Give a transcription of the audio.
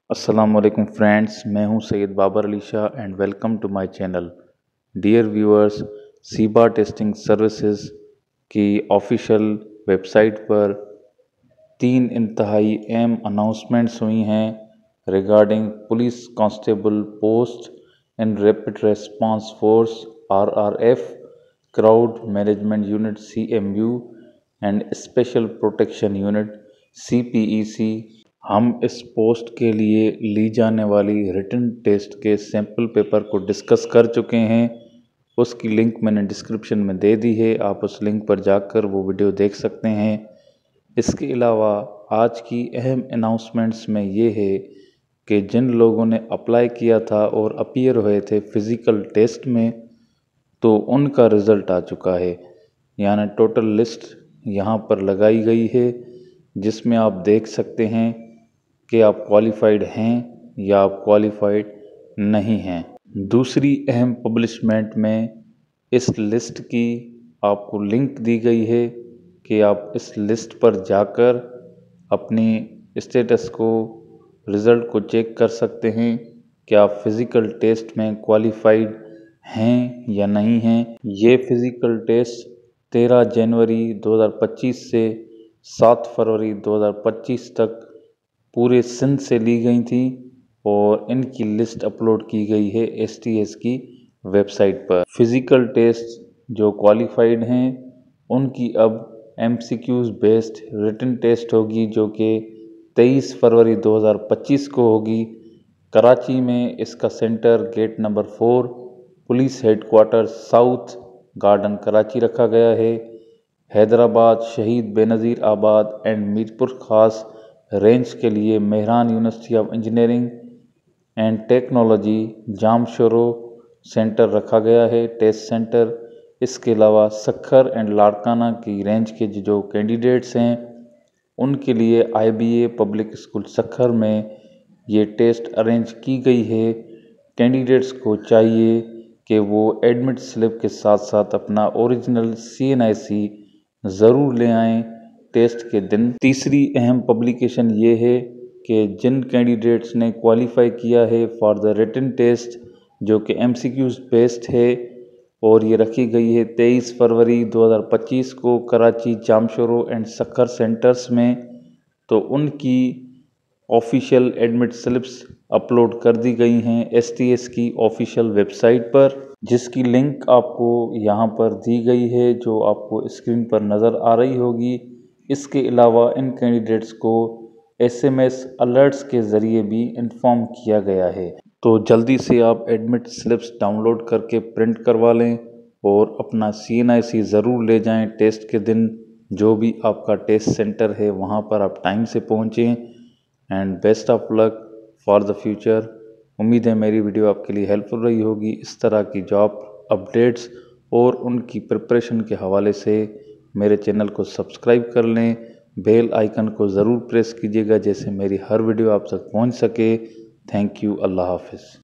अस्सलाम वालेकुम फ्रेंड्स, मैं हूं Syed Babar Ali Shah and welcome to my channel. Dear viewers, SIBA testing services की ऑफिशियल वेबसाइट पर 3 इंतहाई अहम अनाउंसमेंट्स हुई हैं regarding police constable post in rapid response force RRF, crowd management unit CMU and special protection unit CPEC। हम इस पोस्ट के लिए ली जाने वाली रिटन टेस्ट के सैंपल पेपर को डिस्कस कर चुके हैं। उसकी लिंक मैंने डिस्क्रिप्शन में दे दी है, आप उस लिंक पर जाकर वो वीडियो देख सकते हैं। इसके अलावा आज की अहम अनाउंसमेंट्स में ये है कि जिन लोगों ने अप्लाई किया था और अपीयर हुए थे फ़िज़िकल टेस्ट में, तो उनका रिज़ल्ट आ चुका है। यानी टोटल लिस्ट यहाँ पर लगाई गई है, जिसमें आप देख सकते हैं कि आप क्वालिफाइड हैं या आप क्वालिफाइड नहीं हैं। दूसरी अहम पब्लिशमेंट में इस लिस्ट की आपको लिंक दी गई है कि आप इस लिस्ट पर जाकर अपनी स्टेटस को, रिज़ल्ट को चेक कर सकते हैं कि आप फ़िज़िकल टेस्ट में क्वालिफाइड हैं या नहीं हैं। ये फ़िज़िकल टेस्ट 13 जनवरी 2025 से 7 फरवरी 2025 तक पूरे सिंध से ली गई थी और इनकी लिस्ट अपलोड की गई है STS की वेबसाइट पर। फिज़िकल टेस्ट जो क्वालिफाइड हैं उनकी अब MCQs बेस्ड रिटन टेस्ट होगी, जो कि 23 फरवरी 2025 को होगी। कराची में इसका centre gate number 4 police headquarter south garden Karachi रखा गया है। हैदराबाद, शहीद बेनज़ीर आबाद एंड मीरपुर खास रेंज के लिए Mehran university of engineering and technology Jamshoro centre रखा गया है, टेस्ट सेंटर। इसके अलावा सखर एंड लाड़काना की रेंज के जो कैंडिडेट्स हैं उनके लिए IBA पब्लिक स्कूल सखर में ये टेस्ट अरेंज की गई है। कैंडिडेट्स को चाहिए कि वो एडमिट स्लिप के साथ साथ अपना ओरिजिनल CNIC ज़रूर ले आएँ टेस्ट के दिन। तीसरी अहम पब्लिकेशन ये है कि जिन कैंडिडेट्स ने क्वालिफाई किया है फॉर द रिटन टेस्ट, जो कि MCQs बेस्ड है और ये रखी गई है 23 फरवरी 2025 को कराची, जामशोरो एंड सखर सेंटर्स में, तो उनकी ऑफिशियल एडमिट स्लिप्स अपलोड कर दी गई हैं STS की ऑफिशियल वेबसाइट पर, जिसकी लिंक आपको यहाँ पर दी गई है, जो आपको स्क्रीन पर नज़र आ रही होगी। इसके अलावा इन कैंडिडेट्स को SMS अलर्ट्स के ज़रिए भी इन्फॉर्म किया गया है। तो जल्दी से आप एडमिट स्लिप्स डाउनलोड करके प्रिंट करवा लें और अपना CNIC ज़रूर ले जाएं टेस्ट के दिन। जो भी आपका टेस्ट सेंटर है वहाँ पर आप टाइम से पहुँचें and best of luck for the future. उम्मीद है मेरी वीडियो आपके लिए हेल्पफुल रही होगी। इस तरह की जॉब अपडेट्स और उनकी प्रिपरेशन के हवाले से मेरे चैनल को सब्सक्राइब कर लें, बेल आइकन को ज़रूर प्रेस कीजिएगा, जैसे मेरी हर वीडियो आप तक पहुंच सके। Thank you. अल्लाह हाफिज़।